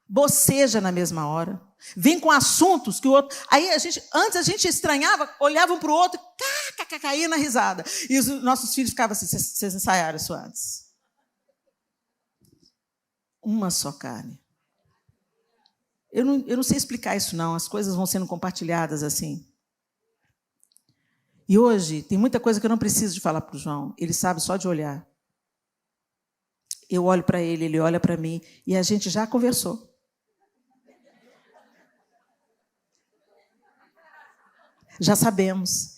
Boceja na mesma hora. Vem com assuntos que o outro... Aí, antes a gente estranhava, olhava um para o outro, caía na risada. E os nossos filhos ficavam assim, vocês ensaiaram isso antes. Uma só carne. Eu não sei explicar isso, não. As coisas vão sendo compartilhadas assim. E hoje, tem muita coisa que eu não preciso de falar para o João. Ele sabe só de olhar. Eu olho para ele, ele olha para mim, e a gente já conversou. Já sabemos.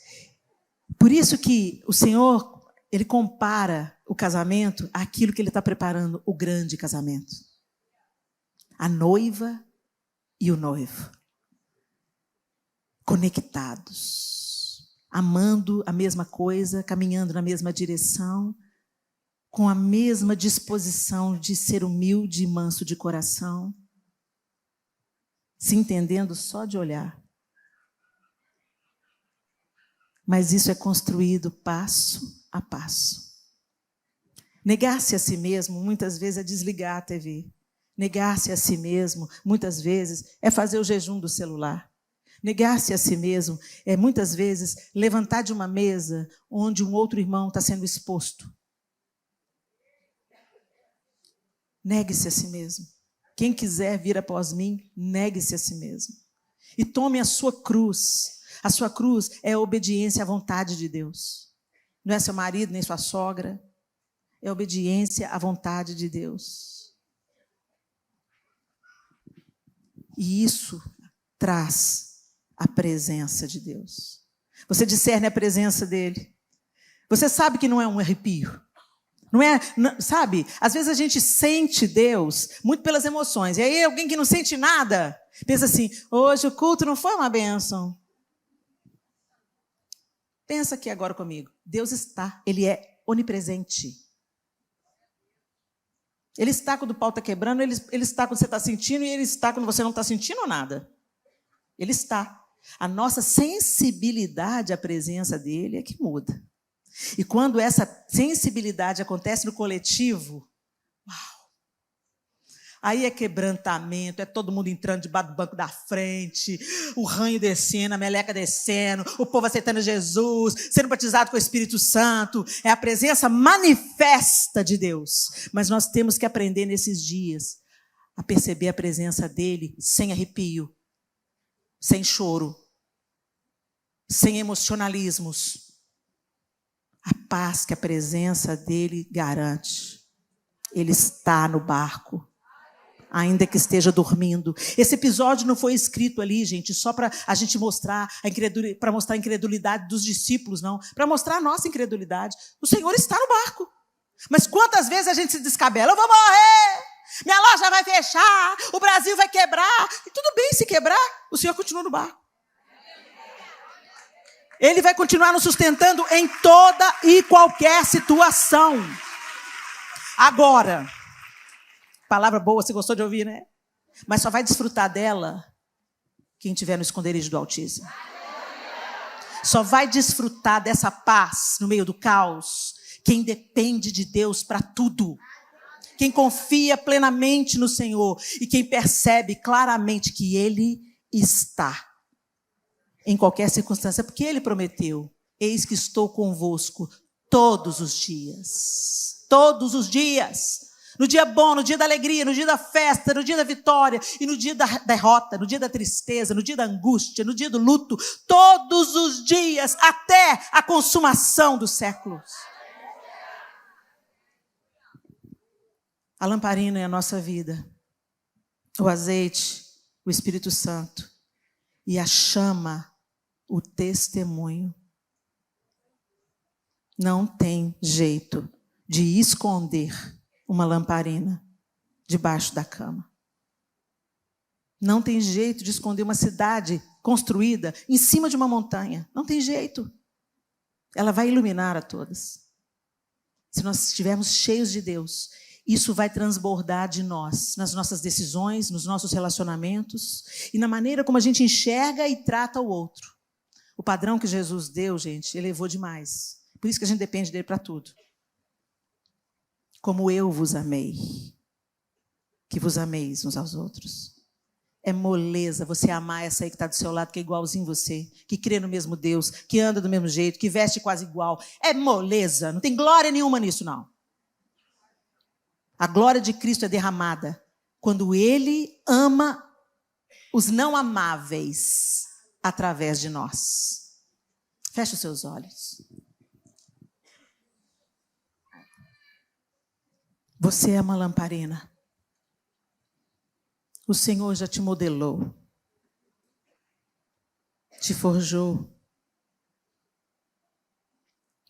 Por isso que o Senhor, Ele compara o casamento àquilo que Ele está preparando, o grande casamento. A noiva e o noivo. Conectados. Amando a mesma coisa, caminhando na mesma direção, com a mesma disposição de ser humilde e manso de coração, se entendendo só de olhar. Mas isso é construído passo a passo. Negar-se a si mesmo, muitas vezes, é desligar a TV. Negar-se a si mesmo, muitas vezes, é fazer o jejum do celular. Negar-se a si mesmo é, muitas vezes, levantar de uma mesa onde um outro irmão está sendo exposto. Negue-se a si mesmo. Quem quiser vir após mim, negue-se a si mesmo. E tome a sua cruz. A sua cruz é a obediência à vontade de Deus. Não é seu marido, nem sua sogra. É a obediência à vontade de Deus. E isso traz a presença de Deus. Você discerne a presença dele. Você sabe que não é um arrepio. Não é, sabe? Às vezes a gente sente Deus muito pelas emoções. E aí alguém que não sente nada, pensa assim, hoje o culto não foi uma bênção. Pensa aqui agora comigo. Deus está, Ele é onipresente. Ele está quando o pau está quebrando, ele está quando você está sentindo, e Ele está quando você não está sentindo nada. Ele está. A nossa sensibilidade à presença dEle é que muda. E quando essa sensibilidade acontece no coletivo, uau! Aí é quebrantamento, é todo mundo entrando debaixo do banco da frente, o ranho descendo, a meleca descendo, o povo aceitando Jesus, sendo batizado com o Espírito Santo. É a presença manifesta de Deus. Mas nós temos que aprender nesses dias a perceber a presença dEle sem arrepio, sem choro, sem emocionalismos. A paz que a presença dEle garante. Ele está no barco. ainda que esteja dormindo. Esse episódio não foi escrito ali, gente, só para a gente mostrar para mostrar a incredulidade dos discípulos, não. Para mostrar a nossa incredulidade. O Senhor está no barco. Mas quantas vezes a gente se descabela? Eu vou morrer, minha loja vai fechar, o Brasil vai quebrar. E tudo bem se quebrar, o Senhor continua no barco. Ele vai continuar nos sustentando em toda e qualquer situação. Agora, palavra boa, você gostou de ouvir, né? Mas só vai desfrutar dela quem estiver no esconderijo do Altíssimo. Só vai desfrutar dessa paz no meio do caos quem depende de Deus para tudo. Quem confia plenamente no Senhor e quem percebe claramente que Ele está em qualquer circunstância, porque Ele prometeu: eis que estou convosco todos os dias. Todos os dias. No dia bom, no dia da alegria, no dia da festa, no dia da vitória e no dia da derrota, no dia da tristeza, no dia da angústia, no dia do luto. Todos os dias, até a consumação dos séculos. A lamparina é a nossa vida. O azeite, o Espírito Santo. E a chama, o testemunho. Não tem jeito de esconder uma lamparina debaixo da cama. Não tem jeito de esconder uma cidade construída em cima de uma montanha. Não tem jeito. Ela vai iluminar a todas. Se nós estivermos cheios de Deus, isso vai transbordar de nós, nas nossas decisões, nos nossos relacionamentos e na maneira como a gente enxerga e trata o outro. O padrão que Jesus deu, gente, elevou demais. Por isso que a gente depende dele para tudo. Como eu vos amei, que vos ameis uns aos outros. É moleza você amar essa aí que está do seu lado, que é igualzinho você, que crê no mesmo Deus, que anda do mesmo jeito, que veste quase igual. É moleza, não tem glória nenhuma nisso, não. A glória de Cristo é derramada quando Ele ama os não amáveis através de nós. Feche os seus olhos. Você é uma lamparina. O Senhor já te modelou, te forjou.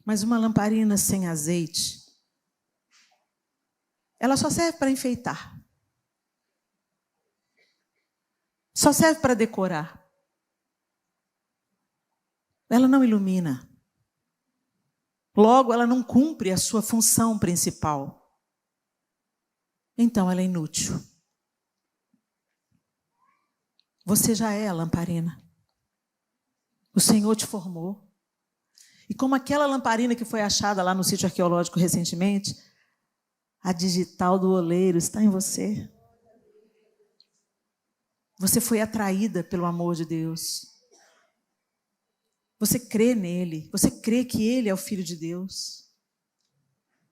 Mas uma lamparina sem azeite, ela só serve para enfeitar. Só serve para decorar. Ela não ilumina. Logo, ela não cumpre a sua função principal. Então, ela é inútil. Você já é a lamparina. O Senhor te formou. E como aquela lamparina que foi achada lá no sítio arqueológico recentemente, a digital do oleiro está em você. Você foi atraída pelo amor de Deus. Você crê nele. Você crê que ele é o Filho de Deus.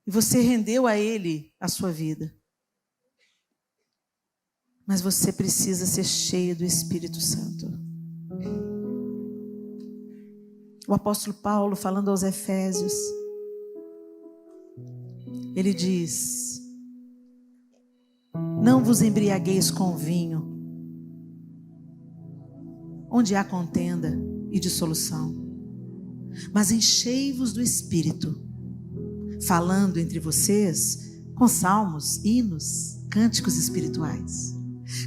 E você rendeu a ele a sua vida. Mas você precisa ser cheio do Espírito Santo. O apóstolo Paulo, falando aos Efésios, ele diz: não vos embriagueis com vinho, onde há contenda e dissolução, mas enchei-vos do Espírito, falando entre vocês com salmos, hinos, cânticos espirituais,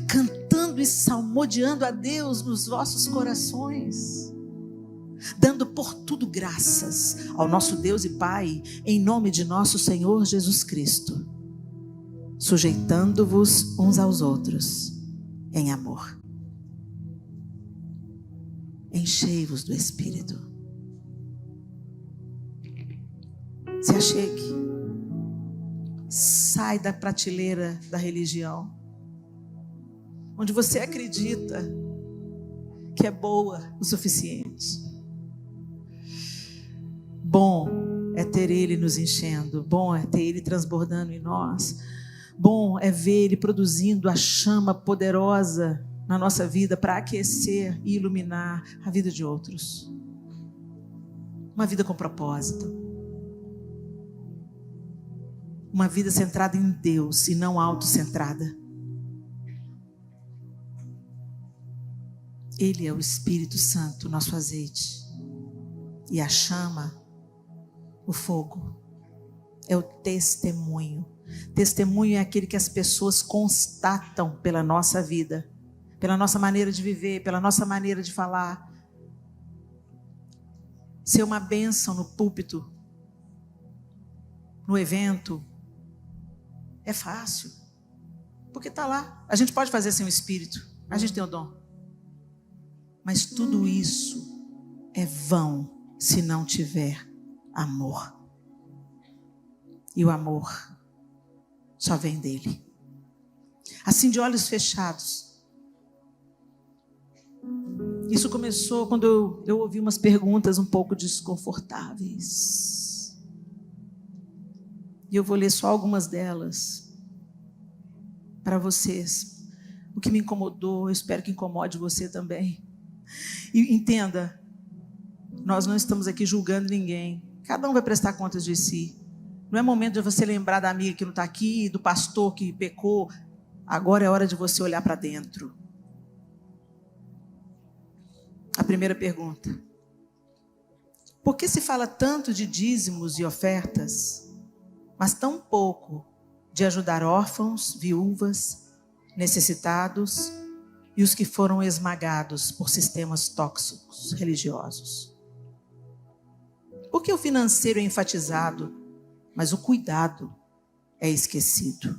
cantando e salmodiando a Deus nos vossos corações, dando por tudo graças ao nosso Deus e Pai, em nome de nosso Senhor Jesus Cristo, sujeitando-vos uns aos outros em amor. Enchei-vos do Espírito. Se achegue. Sai da prateleira da religião, onde você acredita que é boa o suficiente. Bom é ter Ele nos enchendo, bom é ter Ele transbordando em nós, bom é ver Ele produzindo a chama poderosa na nossa vida para aquecer e iluminar a vida de outros. Uma vida com propósito. Uma vida centrada em Deus e não autocentrada. Ele é o Espírito Santo, nosso azeite. E a chama, o fogo, é o testemunho. Testemunho é aquele que as pessoas constatam pela nossa vida, pela nossa maneira de viver, pela nossa maneira de falar. Ser uma bênção no púlpito, no evento, é fácil, porque está lá. A gente pode fazer sem o Espírito, a gente tem o dom. Mas tudo isso é vão se não tiver amor. E o amor só vem dele. Assim, de olhos fechados. Isso começou quando eu ouvi umas perguntas um pouco desconfortáveis. E eu vou ler só algumas delas para vocês. O que me incomodou, eu espero que incomode você também. E entenda, nós não estamos aqui julgando ninguém. Cada um vai prestar contas de si. Não é momento de você lembrar da amiga que não está aqui, do pastor que pecou. Agora é hora de você olhar para dentro. A primeira pergunta: por que se fala tanto de dízimos e ofertas, mas tão pouco de ajudar órfãos, viúvas, necessitados e os que foram esmagados por sistemas tóxicos religiosos? Por que o financeiro é enfatizado, mas o cuidado é esquecido?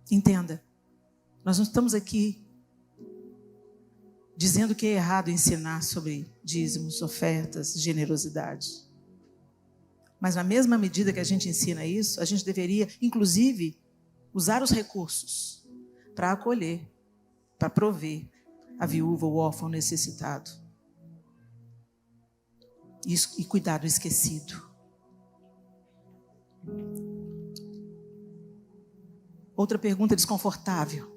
Entenda, nós não estamos aqui dizendo que é errado ensinar sobre dízimos, ofertas, generosidade. Mas na mesma medida que a gente ensina isso, a gente deveria, inclusive, usar os recursos para acolher, para prover a viúva, o órfão, o necessitado. E cuidar do esquecido. Outra pergunta desconfortável.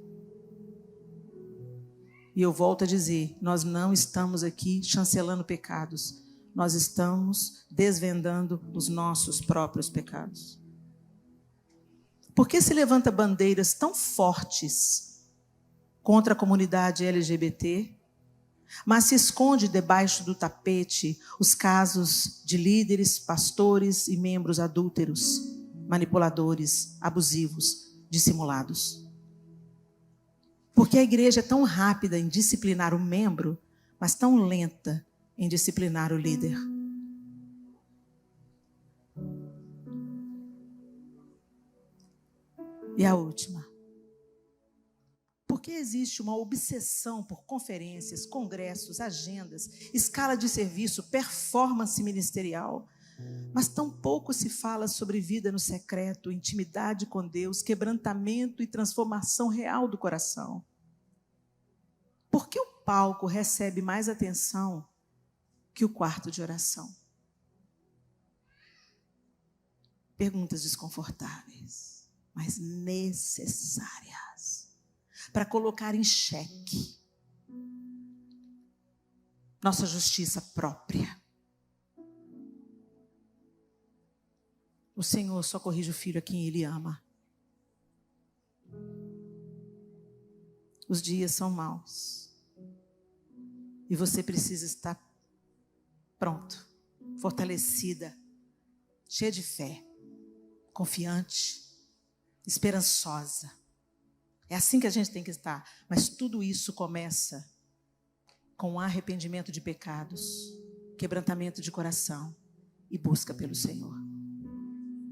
E eu volto a dizer, nós não estamos aqui chancelando pecados. Nós estamos desvendando os nossos próprios pecados. Por que se levanta bandeiras tão fortes contra a comunidade LGBT, mas se esconde debaixo do tapete os casos de líderes, pastores e membros adúlteros, manipuladores, abusivos, dissimulados? Porque a igreja é tão rápida em disciplinar o membro, mas tão lenta em disciplinar o líder. E a última. Por que existe uma obsessão por conferências, congressos, agendas, escala de serviço, performance ministerial, mas tão pouco se fala sobre vida no secreto, intimidade com Deus, quebrantamento e transformação real do coração? Por que o palco recebe mais atenção que o quarto de oração? Perguntas desconfortáveis, mas necessárias, para colocar em xeque nossa justiça própria. O Senhor só corrige o filho a quem Ele ama. Os dias são maus. E você precisa estar pronto, fortalecida, cheia de fé, confiante, esperançosa. É assim que a gente tem que estar. Mas tudo isso começa com arrependimento de pecados, quebrantamento de coração e busca pelo Senhor.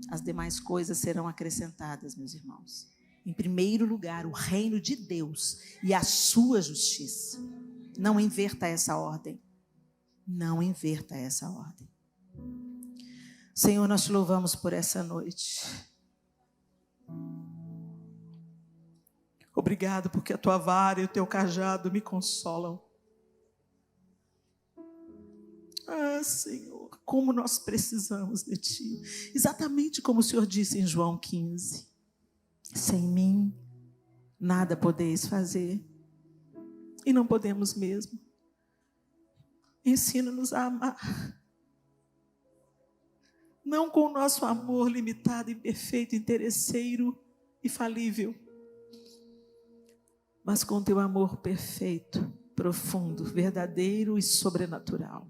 As demais coisas serão acrescentadas, meus irmãos. Em primeiro lugar, o reino de Deus e a sua justiça. Não inverta essa ordem. Não inverta essa ordem. Senhor, nós te louvamos por essa noite. Obrigado porque a tua vara e o teu cajado me consolam. Ah, Senhor, como nós precisamos de ti. Exatamente como o Senhor disse em João 15. Sem mim, nada podeis fazer. E não podemos mesmo. Ensina-nos a amar. Não com o nosso amor limitado, imperfeito, interesseiro e falível. mas com teu amor perfeito, profundo, verdadeiro e sobrenatural.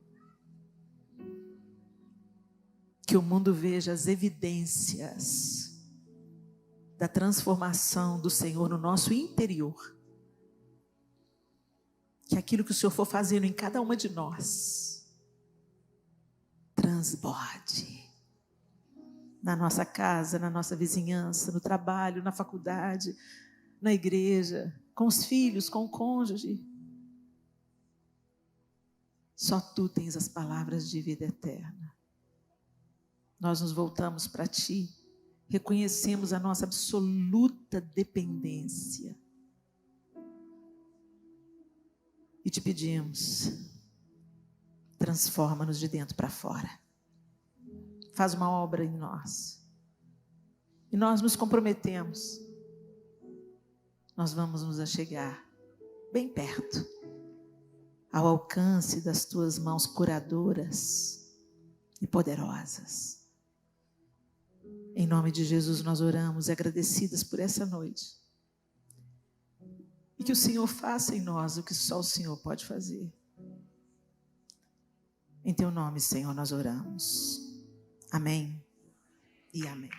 Que o mundo veja as evidências da transformação do Senhor no nosso interior. Que aquilo que o Senhor for fazendo em cada uma de nós transborde na nossa casa, na nossa vizinhança, no trabalho, na faculdade, na igreja, com os filhos, com o cônjuge. Só tu tens as palavras de vida eterna. Nós nos voltamos para ti, reconhecemos a nossa absoluta dependência e te pedimos, transforma-nos de dentro para fora. Faz uma obra em nós. E nós nos comprometemos. Nós vamos nos achegar bem perto, ao alcance das tuas mãos curadoras e poderosas. Em nome de Jesus nós oramos, agradecidas por essa noite. E que o Senhor faça em nós o que só o Senhor pode fazer. Em teu nome, Senhor, nós oramos. Amém e amém.